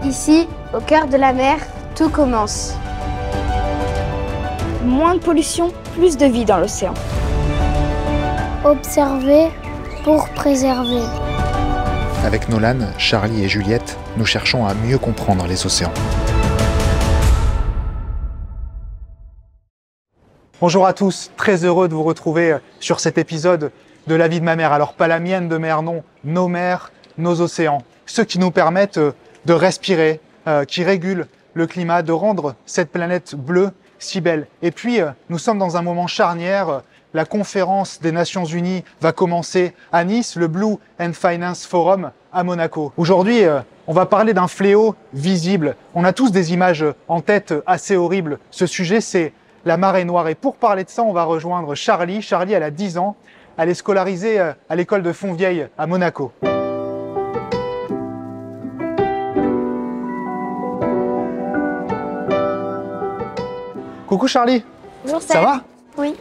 Ici, au cœur de la mer, tout commence. Moins de pollution, plus de vie dans l'océan. Observer pour préserver. Avec Nolan, Charlie et Juliette, nous cherchons à mieux comprendre les océans. Bonjour à tous, très heureux de vous retrouver sur cet épisode de La vie de ma mère. Alors pas la mienne de mer, non, nos mers, nos océans. Ceux qui nous permettent de respirer, qui régulent le climat, de rendre cette planète bleue si belle. Et puis, nous sommes dans un moment charnière. La conférence des Nations Unies va commencer à Nice, le Blue and Finance Forum à Monaco. Aujourd'hui, on va parler d'un fléau visible. On a tous des images en tête assez horribles. Ce sujet, c'est la marée noire. Et pour parler de ça, on va rejoindre Charlie. Charlie, elle a 10 ans. Elle est scolarisée à l'école de Fontvieille à Monaco. Coucou Charlie. Bonjour, Ça va? Oui.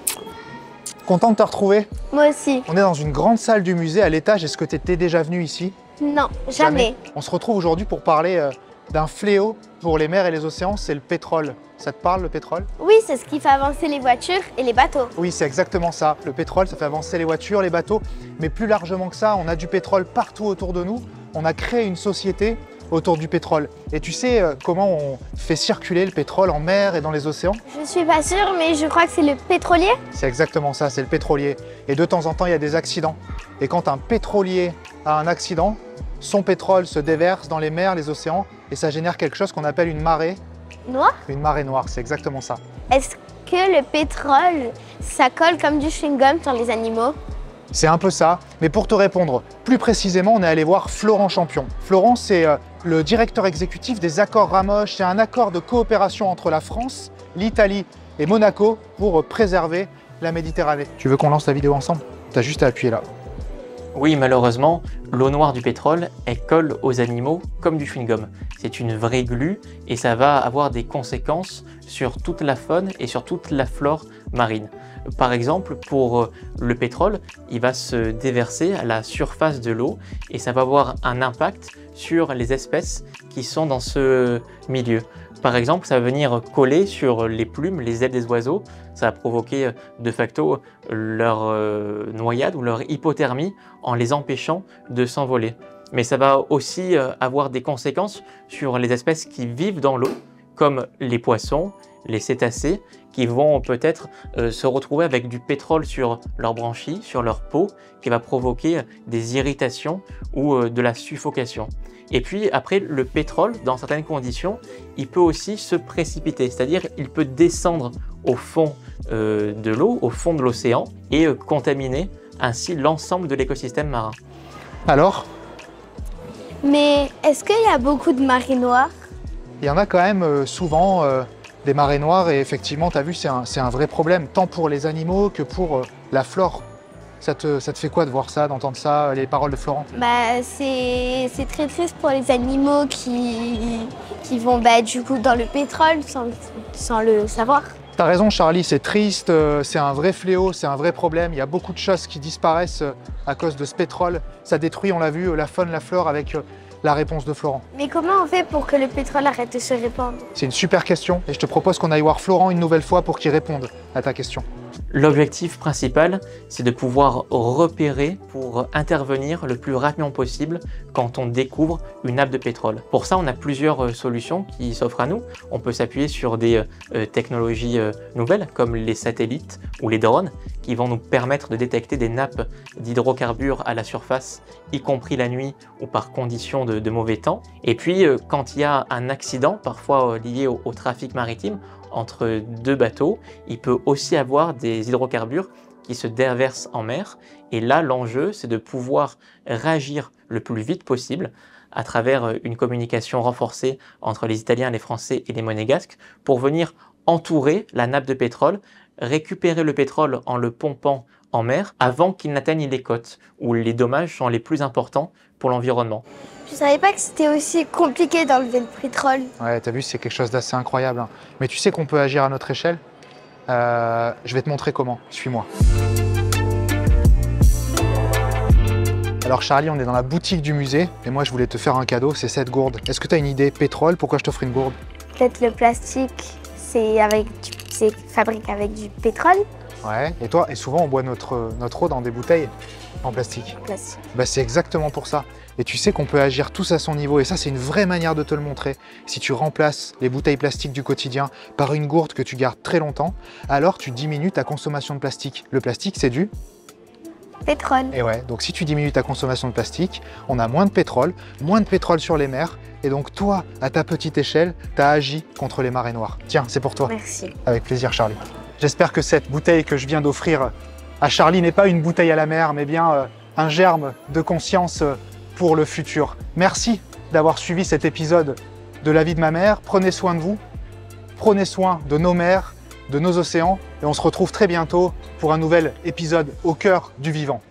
Content de te retrouver. Moi aussi. On est dans une grande salle du musée à l'étage. Est-ce que tu étais déjà venu ici? Non, jamais. On se retrouve aujourd'hui pour parler d'un fléau pour les mers et les océans, c'est le pétrole. Ça te parle, le pétrole? Oui, c'est ce qui fait avancer les voitures et les bateaux. Oui, c'est exactement ça. Le pétrole, ça fait avancer les voitures, les bateaux. Mais plus largement que ça, on a du pétrole partout autour de nous. On a créé une société autour du pétrole. Et tu sais comment on fait circuler le pétrole en mer et dans les océans? Je suis pas sûre, mais je crois que c'est le pétrolier. C'est exactement ça, c'est le pétrolier. Et de temps en temps, il y a des accidents. Et quand un pétrolier a un accident, son pétrole se déverse dans les mers, les océans, et ça génère quelque chose qu'on appelle une marée. Noir? Une marée noire, c'est exactement ça. Est-ce que le pétrole, ça colle comme du chewing-gum sur les animaux? C'est un peu ça, mais pour te répondre plus précisément, on est allé voir Florent Champion. Florent, c'est le directeur exécutif des accords Ramoche. C'est un accord de coopération entre la France, l'Italie et Monaco pour préserver la Méditerranée. Tu veux qu'on lance la vidéo ensemble? T'as juste à appuyer là. Oui, malheureusement, l'eau noire du pétrole, elle colle aux animaux comme du chewing-gum. C'est une vraie glu et ça va avoir des conséquences sur toute la faune et sur toute la flore marine. Par exemple, pour le pétrole, il va se déverser à la surface de l'eau et ça va avoir un impact sur les espèces qui sont dans ce milieu. Par exemple, ça va venir coller sur les plumes, les ailes des oiseaux. Ça va provoquer de facto leur noyade ou leur hypothermie en les empêchant de s'envoler. Mais ça va aussi avoir des conséquences sur les espèces qui vivent dans l'eau, comme les poissons, les cétacés, qui vont peut-être se retrouver avec du pétrole sur leurs branchies, sur leur peau, qui va provoquer des irritations ou de la suffocation. Et puis après, le pétrole, dans certaines conditions, il peut aussi se précipiter, c'est-à-dire il peut descendre au fond de l'eau, au fond de l'océan, et contaminer ainsi l'ensemble de l'écosystème marin. Alors? Mais est-ce qu'il y a beaucoup de marées noires? Il y en a quand même souvent des marées noires et effectivement, tu as vu, c'est un vrai problème, tant pour les animaux que pour la flore. Ça te fait quoi de voir ça, d'entendre ça, les paroles de Florent? Bah, c'est très triste pour les animaux qui vont du coup dans le pétrole sans le savoir. T'as raison Charlie, c'est triste, c'est un vrai fléau, c'est un vrai problème. Il y a beaucoup de choses qui disparaissent à cause de ce pétrole. Ça détruit, on l'a vu, la faune, la flore avec la réponse de Florent. Mais comment on fait pour que le pétrole arrête de se répandre? C'est une super question et je te propose qu'on aille voir Florent une nouvelle fois pour qu'il réponde à ta question. L'objectif principal, c'est de pouvoir repérer pour intervenir le plus rapidement possible quand on découvre une nappe de pétrole. Pour ça, on a plusieurs solutions qui s'offrent à nous. On peut s'appuyer sur des technologies nouvelles comme les satellites ou les drones qui vont nous permettre de détecter des nappes d'hydrocarbures à la surface, y compris la nuit ou par conditions de mauvais temps. Et puis, quand il y a un accident, parfois lié au trafic maritime, entre deux bateaux, il peut aussi avoir des hydrocarbures qui se déversent en mer. Et là, l'enjeu, c'est de pouvoir réagir le plus vite possible à travers une communication renforcée entre les Italiens, les Français et les Monégasques pour venir entourer la nappe de pétrole, récupérer le pétrole en le pompant en mer avant qu'il n'atteigne les côtes, où les dommages sont les plus importants pour l'environnement. Je savais pas que c'était aussi compliqué d'enlever le pétrole. Ouais, t'as vu, c'est quelque chose d'assez incroyable. Hein. Mais tu sais qu'on peut agir à notre échelle. Je vais te montrer comment. Suis-moi. Alors Charlie, on est dans la boutique du musée et moi je voulais te faire un cadeau, c'est cette gourde. Est-ce que tu as une idée? Pétrole, pourquoi je t'offre une gourde? Peut-être le plastique, c'est fabriqué avec du pétrole. Ouais, et toi, et souvent on boit notre eau dans des bouteilles en plastique. Plastique. Bah, c'est exactement pour ça. Et tu sais qu'on peut agir tous à son niveau et ça c'est une vraie manière de te le montrer. Si tu remplaces les bouteilles plastiques du quotidien par une gourde que tu gardes très longtemps, alors tu diminues ta consommation de plastique. Le plastique c'est du Pétrole. Et ouais, donc si tu diminues ta consommation de plastique, on a moins de pétrole sur les mers et donc toi, à ta petite échelle, tu as agi contre les marées noires. Tiens, c'est pour toi. Merci. Avec plaisir Charlie. J'espère que cette bouteille que je viens d'offrir à Charlie n'est pas une bouteille à la mer, mais bien un germe de conscience pour le futur. Merci d'avoir suivi cet épisode de La vie de ma mère. Prenez soin de vous, prenez soin de nos mers, de nos océans, et on se retrouve très bientôt pour un nouvel épisode au cœur du vivant.